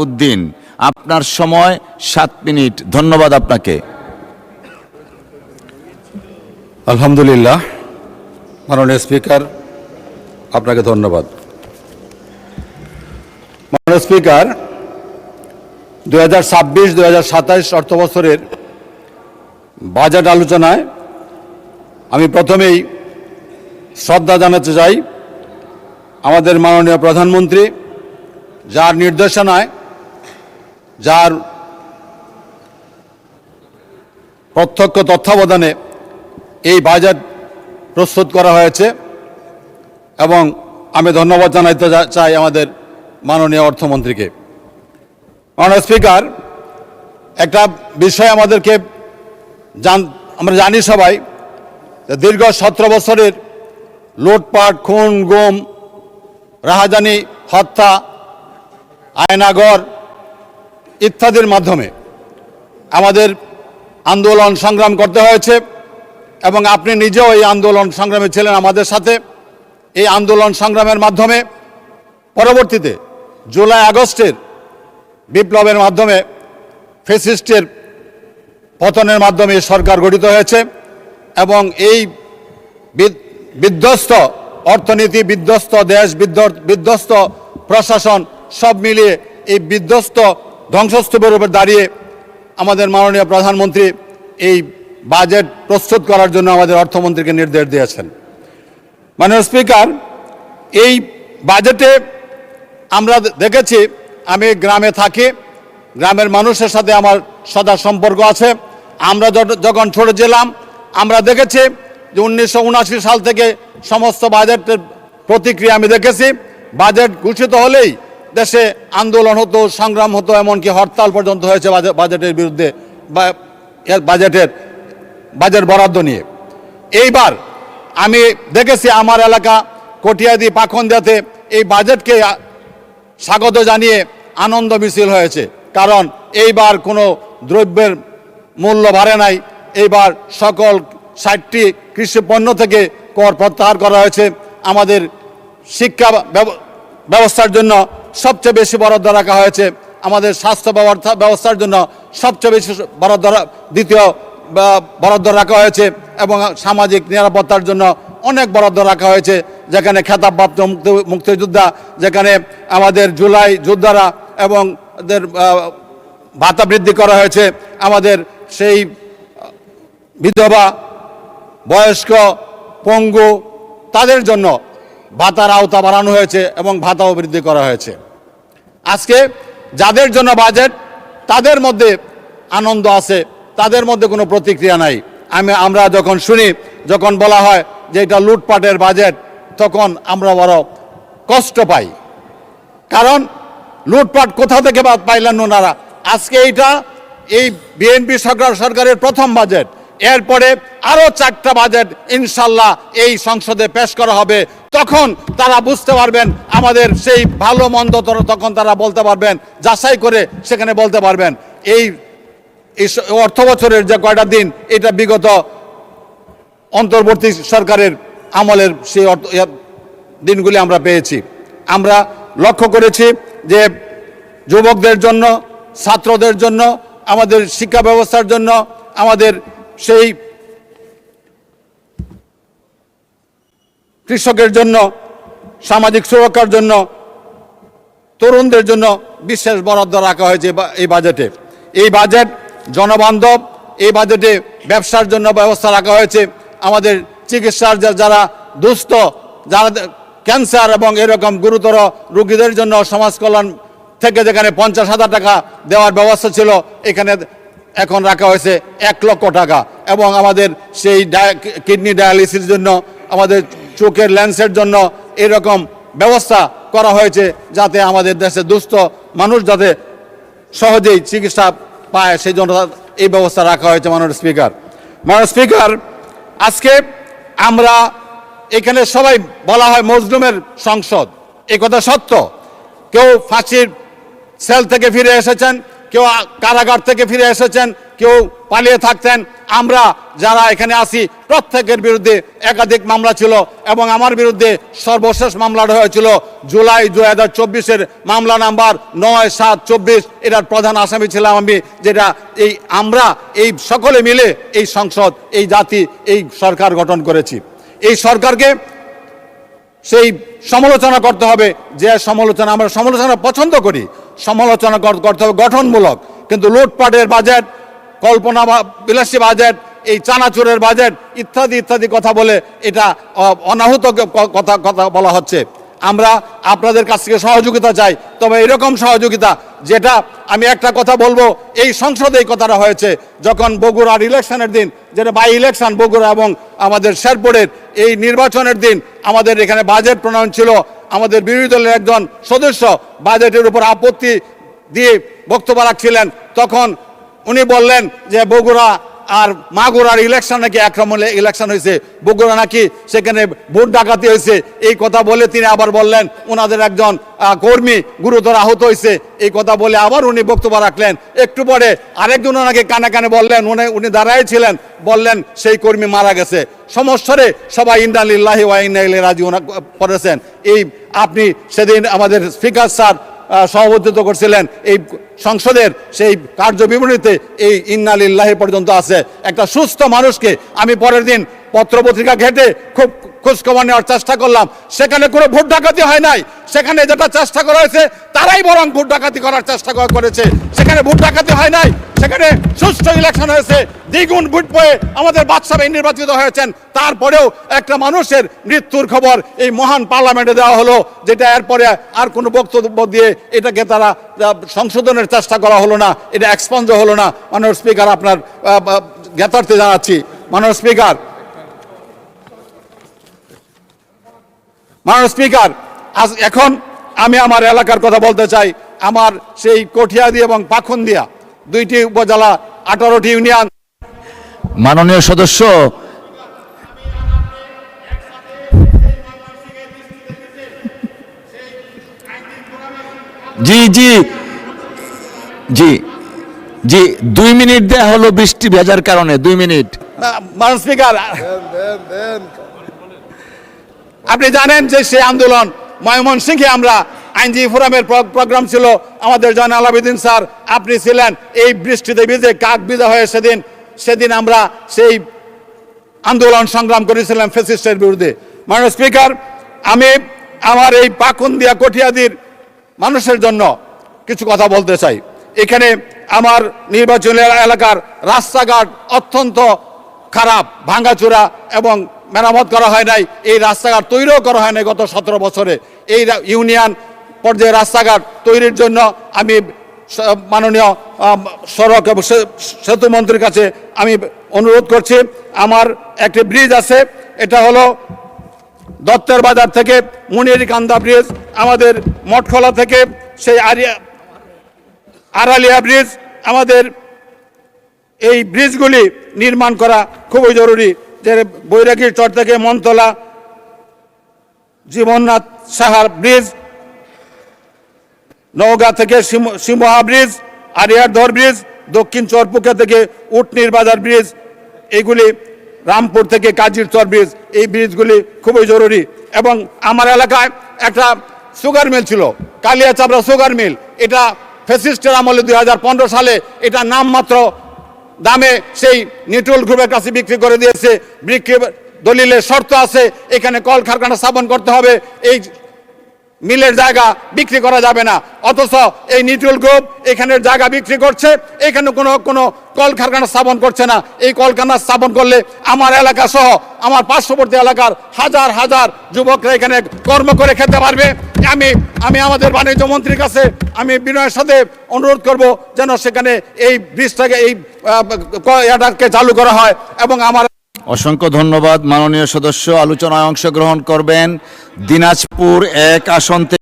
উদ্দিন, আপনার সময় 7 মিনিট। ধন্যবাদ আপনাকে। আলহামদুলিল্লাহ, মাননীয় স্পিকার, আপনাকে ধন্যবাদ। মাননীয় স্পিকার, 2026-2027 অর্থবছরের বাজেট আলোচনায় আমি প্রথমেই শ্রদ্ধা জানাতে চাই আমাদের মাননীয় প্রধানমন্ত্রী, যার নির্দেশনায়, যার প্রত্যক্ষ তত্ত্বাবধানে এই বাজেট প্রস্তুত করা হয়েছে এবং আমি ধন্যবাদ জানাতে চাই আমাদের মাননীয় অর্থমন্ত্রীকে। মাননীয় স্পিকার, একটা বিষয় আমাদেরকে আমরা জানি সবাই, দীর্ঘ 17 বছরের লুটপাট, খুন, গুম, রাহাজানি, হত্যা, আয়নাঘর ইত্যাদির মাধ্যমে আমাদের আন্দোলন সংগ্রাম করতে হয়েছে এবং আপনি নিজেও এই আন্দোলন সংগ্রামে ছিলেন আমাদের সাথে। এই আন্দোলন সংগ্রামের মাধ্যমে পরবর্তীতে জুলাই আগস্টের বিপ্লবের মাধ্যমে ফ্যাসিস্টের পতনের মাধ্যমে সরকার গঠিত হয়েছে এবং এই বিধ্বস্ত অর্থনীতি, বিধ্বস্ত দেশ, বিধ্বস্ত প্রশাসন সব মিলিয়ে এই বিধ্বস্ত ধ্বংসস্তূপের উপর দাঁড়িয়ে আমাদের মাননীয় প্রধানমন্ত্রী এই বাজেট প্রস্তুত করার জন্য আমাদের অর্থমন্ত্রীকে নির্দেশ দিয়েছেন। মাননীয় স্পিকার, এই বাজেটে আমরা দেখেছি, আমি গ্রামে থাকি, গ্রামের মানুষের সাথে আমার সদা সম্পর্ক আছে। আমরা যখন ছোট ছিলাম আমরা দেখেছি যে 1979 সাল থেকে সমস্ত বাজেটের প্রতিক্রিয়া আমি দেখেছি। বাজেট ঘোষিত হলেই দেশে আন্দোলন হতো, সংগ্রাম হতো, এমনকি হরতাল পর্যন্ত হয়েছে বাজেটের বিরুদ্ধে বা বাজেট বরাদ্দ নিয়ে। এইবার আমি দেখেছি আমার এলাকা কটিয়াদি, পাখনদিয়াতে এই বাজেটকে স্বাগত জানিয়ে আনন্দ মিছিল হয়েছে, কারণ এইবার কোনো দ্রব্যের মূল্য বাড়ে নাই। এইবার সকল 60টি কৃষি পণ্য থেকে কর প্রত্যাহার করা হয়েছে। আমাদের শিক্ষা ব্যবস্থার জন্য সবচেয়ে বেশি বরাদ্দ রাখা হয়েছে। আমাদের স্বাস্থ্য ব্যবস্থার জন্য সবচেয়ে বেশি দ্বিতীয় বরাদ্দ রাখা হয়েছে এবং সামাজিক নিরাপত্তার জন্য অনেক বরাদ্দ রাখা হয়েছে। যেখানে খেতাবপ্রাপ্ত মুক্তিযোদ্ধা, যেখানে আমাদের জুলাই যোদ্ধারা এবং ভাতা বৃদ্ধি করা হয়েছে, আমাদের সেই বিধবা, বয়স্ক, পঙ্গু তাদের জন্য ভাতার আওতা বাড়ানো হয়েছে এবং ভাতাও বৃদ্ধি করা হয়েছে। আজকে যাদের জন্য বাজেট তাদের মধ্যে আনন্দ আছে, তাদের মধ্যে কোনো প্রতিক্রিয়া নাই। আমরা যখন শুনি, যখন বলা হয় যে এটা লুটপাটের বাজেট, তখন আমরা বড় কষ্ট পাই, কারণ লুটপাট কোথা থেকে পাইলেন ওনারা? আজকে এই বিএনপি সরকারের প্রথম বাজেট, এরপরে আরো 4টা বাজেট ইনশাল্লাহ এই সংসদে পেশ করা হবে। তখন তারা বুঝতে পারবেন আমাদের সেই ভালো মন্দ, তখন তারা বলতে পারবেন, যাচাই করে সেখানে বলতে পারবেন। এই অর্থ বছরের যে কয়টা দিন, এটা বিগত অন্তর্বর্তী সরকারের আমলের সেই দিনগুলি আমরা পেয়েছি। আমরা লক্ষ্য করেছি যে যুবকদের জন্য, ছাত্রদের জন্য, আমাদের শিক্ষা ব্যবস্থার জন্য, আমাদের সেই কৃষকের জন্য, সামাজিক সুরক্ষার জন্য, তরুণদের জন্য বিশেষ বরাদ্দ রাখা হয়েছে এই বাজেটে। এই বাজেট জনবান্ধব। এই বাজেটে ব্যবসার জন্য ব্যবস্থা রাখা হয়েছে। আমাদের চিকিৎসার যারা দুস্থ, যারা ক্যান্সার এবং এরকম গুরুতর রোগীদের জন্য সমাজ কল্যাণ থেকে যেখানে 50,000 টাকা দেওয়ার ব্যবস্থা ছিল, এখানে এখন রাখা হয়েছে 1 লক্ষ টাকা। এবং আমাদের সেই কিডনি ডায়ালিসিসের জন্য, আমাদের চোখের লেন্সের জন্য এরকম ব্যবস্থা করা হয়েছে, যাতে আমাদের দেশে দুস্থ মানুষ যাতে সহজেই চিকিৎসা পায়, সেই জন্য এই ব্যবস্থা রাখা হয়েছে। মাননীয় স্পিকার, আজকে আমরা এখানে সবাই বলা হয় মজলুমের সংসদ, এই কথা সত্য। কেউ ফাঁসির সেল থেকে ফিরে এসেছেন, কেউ কারাগার থেকে ফিরে এসেছেন, কেউ পালিয়ে থাকতেন। আমরা যারা এখানে আসি প্রত্যেকের বিরুদ্ধে একাধিক মামলা ছিল এবং আমার বিরুদ্ধে সর্বশেষ মামলাটা হয়েছিল জুলাই 2024-এর মামলা নাম্বার 9724। এটার প্রধান আসামি ছিলাম আমি, যেটা আমরা এই সকলে মিলে এই সংসদ, এই জাতি, এই সরকার গঠন করেছি। এই সরকারকে সেই সমালোচনা করতে হবে, যে সমালোচনা আমরা সমালোচনা পছন্দ করি, সমালোচনা করতে হবে গঠনমূলক। কিন্তু লুটপাটের বাজেট, কল্পনা বিলাসী বাজেট, এই চানাচুরের বাজেট ইত্যাদি ইত্যাদি কথা বলে এটা অনাহুত কথা বলা হচ্ছে। আমরা আপনাদের কাছ থেকে সহযোগিতা চাই, তবে এরকম সহযোগিতা যেটা, আমি একটা কথা বলবো, এই সংসদে এই কথাটা হয়েছে যখন বগুড়ার ইলেকশনের দিন, যেটা বাই ইলেকশন বগুড়া এবং আমাদের শেরপুরের এই নির্বাচনের দিন আমাদের এখানে বাজেট প্রণয়ন ছিল। আমাদের বিরোধী দলের একজন সদস্য বাজেটের উপর আপত্তি দিয়ে বক্তব্য রাখছিলেন, তখন উনি বললেন যে বগুড়া আর মাগুরার ইলেকশন নাকি একরকম ইলেকশন হয়েছে, বগুড়া নাকি সেখানে ভোট ডাকাতি হয়েছে। এই কথা বলে তিনি আবার বললেন ওনাদের একজন কর্মী গুরুতর আহত হয়েছে, এই কথা বলে আবার উনি বক্তব্য রাখলেন। একটু পরে আরেকজন ওনাকে কানে কানে বললেন, উনি দাঁড়াই ছিলেন, বললেন সেই কর্মী মারা গেছে। সমস্যারে সবাই ইন্না লিল্লাহি ওয়া ইন্না ইলাইহি রাজিউন পড়েছেন। এই আপনি সেদিন আমাদের স্পিকার স্যার সভাপতিত্ব করছিলেন, এই সংসদের সেই কার্যবিবরণীতে এই ইন্না লিল্লাহি পর্যন্ত আছে। একটা সুস্থ মানুষকে আমি পরের দিন পত্রপত্রিকা ঘেটে খুব খোঁজখবর নেওয়ার চেষ্টা করলাম, সেখানে কোনো ভোট ডাকাতি হয় নাই। সেখানে যেটা চেষ্টা করা হয়েছে তারাই বরং ভোট ডাকাতি করার চেষ্টা করেছে। সেখানে ভোট ডাকাতি হয় নাই, সেখানে সুষ্ঠু ইলেকশন হয়েছে। দ্বিগুণ ভোট পেয়ে আমাদের বাদশা ভাই নির্বাচিত হয়েছেন। তারপরেও একটা মানুষের মৃত্যুর খবর এই মহান পার্লামেন্টে দেওয়া হলো, যেটা এরপরে আর কোনো বক্তব্য দিয়ে এটাকে তারা সংশোধনের চেষ্টা করা হলো না, এটা এক্সপঞ্জ হলো না। মাননীয় স্পিকার, আপনার জ্ঞাতার্থে জানাচ্ছি। মাননীয় স্পিকার, এখন আমি আমার এলাকার কথা বলতে চাই। আমার সেই কঠিয়াদি এবং পাখনদিয়া দুইটি উপজেলা, 18টি ইউনিয়ন। মাননীয় সদস্য, জি জি জি জি 2 মিনিট দেয়া হলো বৃষ্টি ভেজার কারণে, 2 মিনিট। মাননীয় স্পিকার, আপনি জানেন যে সেই আন্দোলন ময়মনসিংহে আমরা আইনজীবী ফোরামের প্রোগ্রাম ছিল, আমাদের জয়নাল আবেদিন স্যার, আপনি ছিলেন। এই বৃষ্টিতে ভিজে কাক ভিজা হয়ে সেদিন আমরা সেই আন্দোলন সংগ্রাম করেছিলাম ফ্যাসিস্টের বিরুদ্ধে। মাননীয় স্পিকার, আমি আমার এই পাকুন্দিয়া কঠিয়াদির মানুষের জন্য কিছু কথা বলতে চাই। এখানে আমার নির্বাচনী এলাকার রাস্তাঘাট অত্যন্ত খারাপ, ভাঙাচোরা এবং মেরামত করা হয় নাই। এই রাস্তাঘাট তৈরিও করা হয় নাই গত 17 বছরে। এই ইউনিয়ন পর্যায়ে রাস্তাঘাট তৈরির জন্য আমি মাননীয় সড়ক এবং সেতু মন্ত্রীর কাছে আমি অনুরোধ করছি। আমার একটি ব্রিজ আছে, এটা হলো দত্তের বাজার থেকে মুনিরকান্দা ব্রিজ, আমাদের মঠখোলা থেকে সেই আড়ালিয়া ব্রিজ, আমাদের এই ব্রিজগুলি নির্মাণ করা খুবই জরুরি। যে বৈরাগীর চর থেকে মনতলা জীবননাথ সাহার ব্রিজ, নওগাঁ থেকে সিমোহা ব্রিজ, আরিয়ারধর ব্রিজ, দক্ষিণ চরপুকা থেকে উটনির বাজার ব্রিজ, এইগুলি রামপুর থেকে কাজির চর ব্রিজ, এই ব্রিজগুলি খুবই জরুরি। এবং আমার এলাকায় একটা সুগার মিল ছিল, কালিয়াচাবড়া সুগার মিল। এটা ফ্যাসিস্টের আমলে 2015 সালে এটা নামমাত্র দামে সেই নিটুল গ্রুপের কাছে বিক্রি করে দিয়েছে। বিক্রি দলিলের শর্ত আছে, এখানে কলকারখানা স্থাপন করতে হবে, এই মিলের জায়গা বিক্রি করা যাবে না। অথচ এই নিটুল গ্রুপ এখানের জায়গা বিক্রি করছে, এখানে কোনো কলকারখানা স্থাপন করছে না। এই কলকারখানা স্থাপন করলে আমার এলাকা সহ আমার পার্শ্ববর্তী এলাকার হাজার হাজার যুবকরা এখানে কর্ম করে খেতে পারবে। আমি আমাদের বাণিজ্য মন্ত্রীর কাছে আমি বিনয়ের সাথে অনুরোধ করব যেন সেখানে এই ব্রিজটাকে এই এটাকে চালু করা হয়। এবং আমার অসংখ্য ধন্যবাদ। মাননীয় সদস্য আলোচনায় অংশগ্রহণ করবেন দিনাজপুর 1 আসন থেকে।